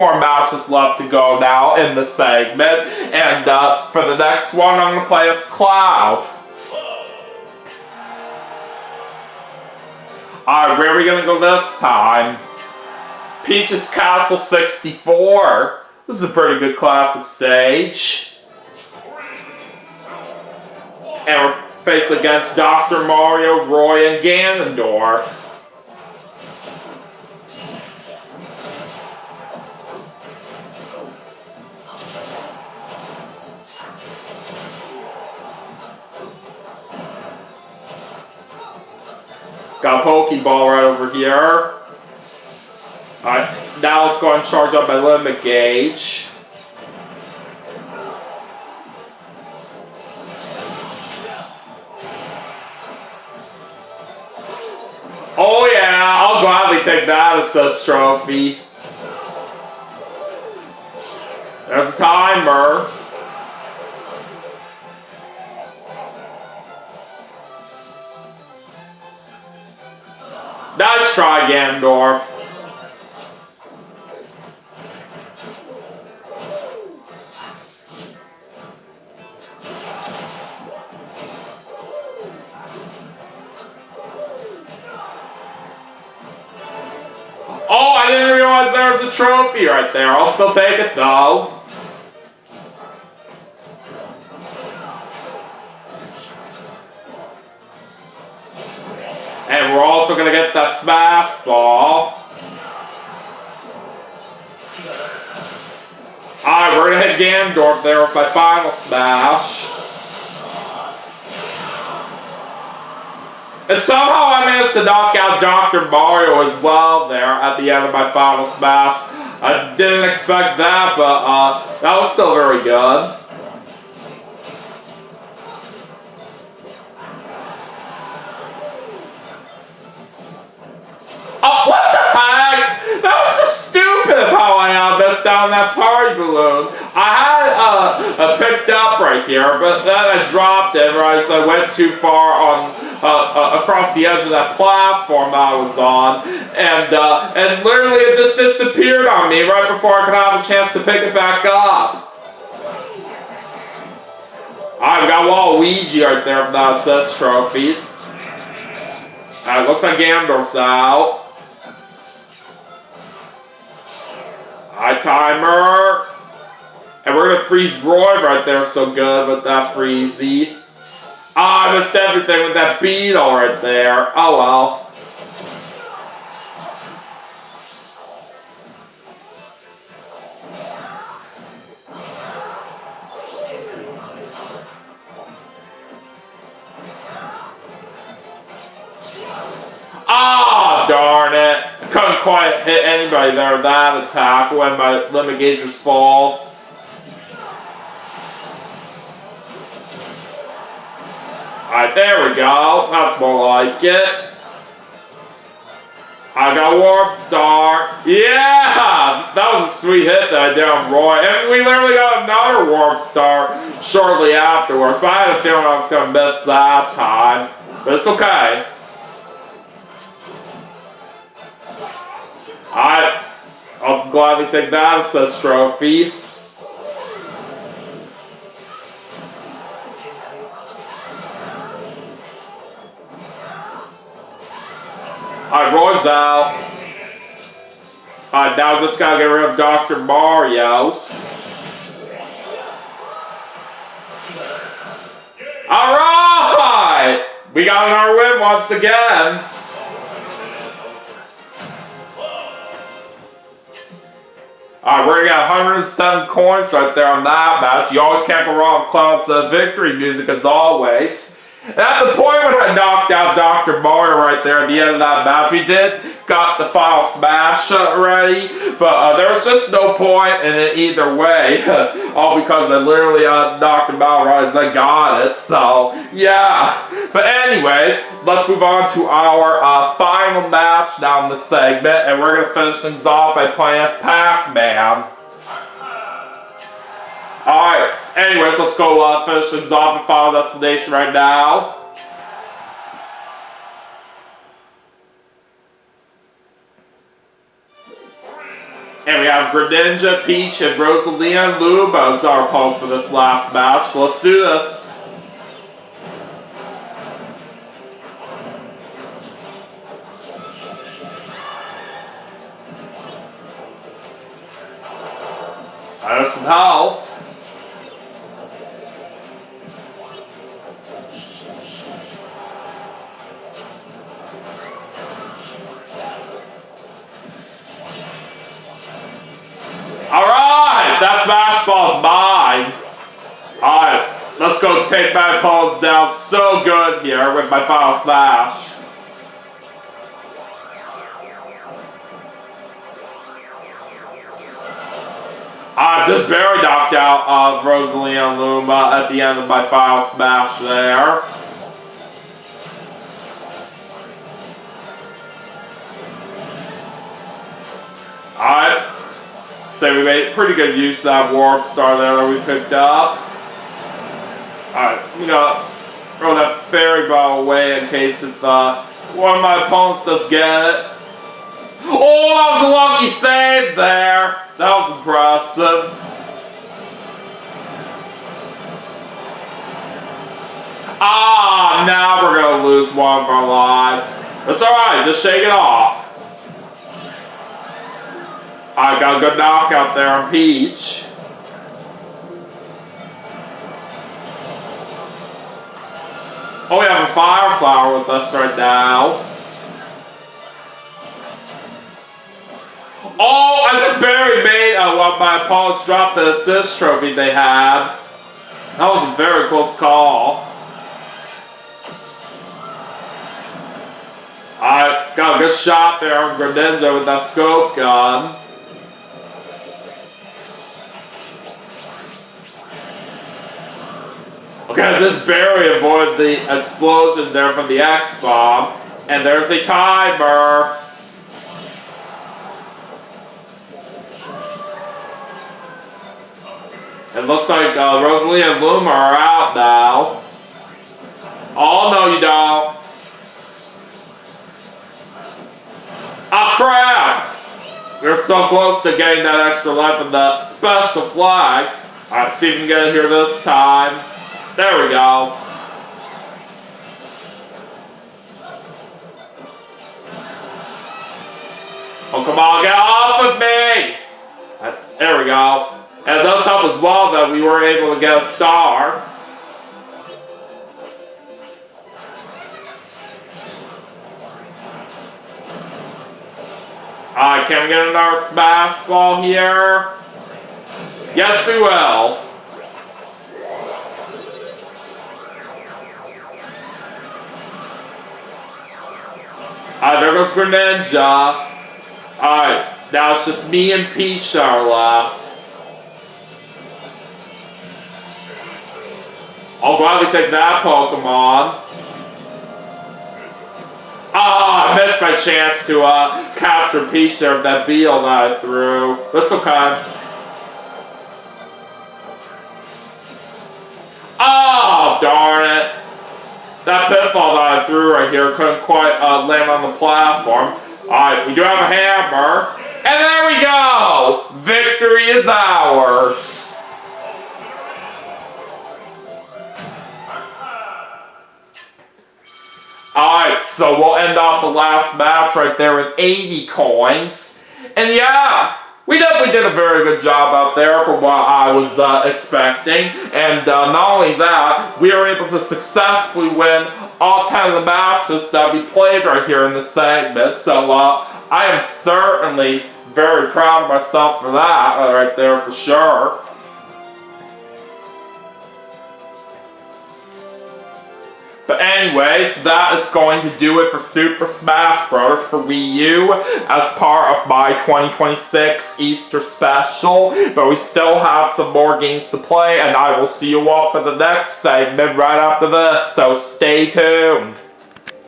more matches left to go now in the segment, and for the next one I'm going to play as Cloud. Alright, where are we going to go this time? Peach's Castle 64. This is a pretty good classic stage. And we're faced against Dr. Mario, Roy, and Ganondorf. Got a Pokeball right over here. Alright, now let's go and charge up my limit gauge. Oh yeah, I'll gladly take that assist trophy. There's a timer. Nice try, Ganondorf. Oh, I didn't realize there was a trophy right there. I'll still take it though. And we're also going to get that smash ball. Alright, we're going to hit Ganondorf there with my final smash. And somehow I managed to knock out Dr. Mario as well there at the end of my final smash. I didn't expect that, but that was still very good. Oh, what the heck? That was just stupid how I missed out on that party balloon. I had picked up right here, but then I dropped it right as I went too far on across the edge of that platform I was on, and literally it just disappeared on me right before I could have a chance to pick it back up. Alright, we got Waluigi right there for that assist trophy. Alright, looks like Ganondorf's out. Alright, timer. And we're gonna freeze Roy right there so good with that freezy. Ah, I missed everything with that beetle right there. Oh well. Ah, darn it. I couldn't quite hit anybody there with that attack when my limit gauge was full. Alright, there we go. That's more like it. I got Warp Star. Yeah! That was a sweet hit that I did on Roy. And we literally got another Warp Star shortly afterwards. But I had a feeling I was going to miss that time. But it's okay. I'll gladly take that assist trophy. Alright, Roy's out. Alright, now just gotta get rid of Dr. Mario. Alright! We got another win once again. Alright, we're gonna get 107 coins right there on that match. You always can't go wrong with Cloud's victory music as always. And at the point when I knocked out Dr. Mario right there at the end of that match, we did got the final smash ready, but there was just no point in it either way. All because I literally knocked him out right as I got it, so yeah. But anyways, let's move on to our final match now in the segment, and we're going to finish things off by playing as Pac-Man. Alright, anyways, let's go finish things off in Final Destination right now. And we have Greninja, Peach, and Rosalia and Luma as our opponents for this last match. So let's do this. I have some health. Alright, that Smash Ball's mine. Alright, let's go take my opponents down so good here with my final smash. I just barely knocked out Rosalia and Luma at the end of my final smash there. Alright, so we made pretty good use of that Warp Star there that we picked up. Alright, I'm gonna throw that Fairy Ball away in case if one of my opponents does get it. Oh, that was a lucky save there. That was impressive. Ah, now we're gonna lose one of our lives. It's alright, just shake it off. I got a good knockout there on Peach. Oh, we have a Fire Flower with us right now. Oh, I just barely made what my opponents dropped the assist trophy they had. That was a very close call. I got a good shot there on Greninja with that scope gun. Okay, I just barely avoided the explosion there from the X-Bomb. And there's a timer. It looks like Rosalia and Luma are out now. Oh, no you don't. Ah, crap! We're so close to getting that extra life in the special flag. Alright, see if we can get it here this time. There we go. Oh, come on, get off of me! There we go. And it does help as well that we were able to get a star. Alright, can we get another Smash Ball here? Yes, we will. Alright, there goes Greninja. Alright, now it's just me and Peach that are left. I'll gladly take that Pokemon. Ah, I missed my chance to capture Peach there with that Beetle that I threw. That's okay. Oh, darn it. That pitfall that I threw right here couldn't quite land on the platform. Alright, we do have a hammer. And there we go! Victory is ours! Alright, so we'll end off the last match right there with 80 coins. And yeah, we definitely did a very good job out there for what I was expecting. And not only that, we were able to successfully win all 10 of the matches that we played right here in this segment. So I am certainly very proud of myself for that right there for sure. But anyways, that is going to do it for Super Smash Bros. For Wii U as part of my 2026 Easter special. But we still have some more games to play, and I will see you all for the next segment right after this, so stay tuned.